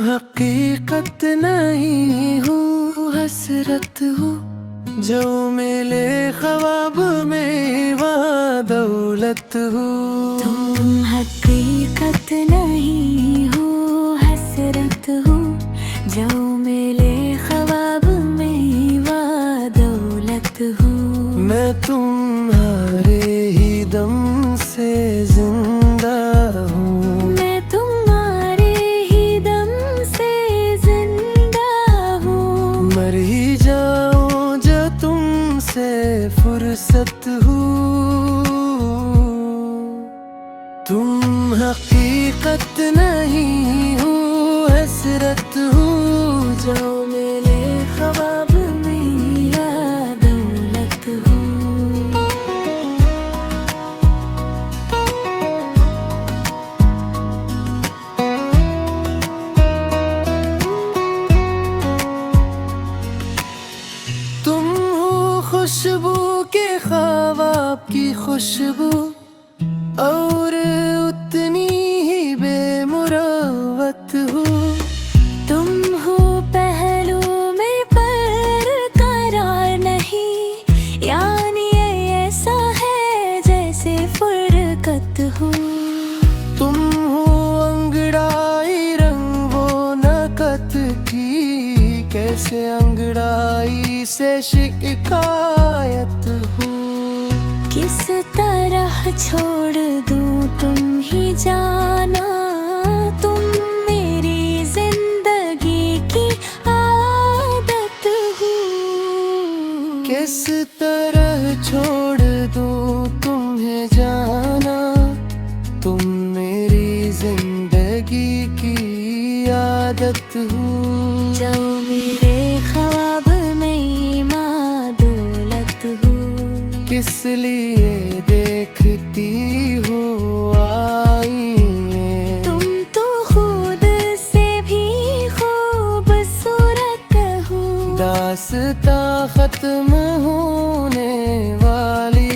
हकीकत नहीं हूँ, हसरत हूँ जो मिले ख्वाब में वहाँ दौलत हूँ। तुम हकीकत नहीं हो, हसरत हो जो मिले ख्वाब में वहाँ दौलत हो। मैं तुम्हारे ही दम से जिंदा हूँ, मैं तुम्हारे ही दम से जिंदा हूँ। मर ही जाऊं जो तुमसे फुर्सत हूँ। तुम हकीकत नहीं हूँ, हसरत हूँ जो मिले ख्वाब में या दौलत हूँ। तुम हो खुशबू के ख्वाब की खुशबू और उतनी ही बेमुरवत हो। तुम हो पहलू में पर करार नहीं, यानी ये ऐसा है जैसे फुरकत हो। तुम हो अंगड़ाई रंग वो नकत की, कैसे अंगड़ाई से शिकायत हो। किस तरह छोड़ दूं तुम ही जाना, तुम मेरी जिंदगी की आदत हो। किस तरह छोड़ दूं तुम्हें जाना, तुम मेरी जिंदगी की आदत हो। जो मेरे ख्वाब में माँ दौलत हो। किस लिए देखती हो आईने, तुम तो खुद से भी खूबसूरत हो। दास्तां खत्म होने वाली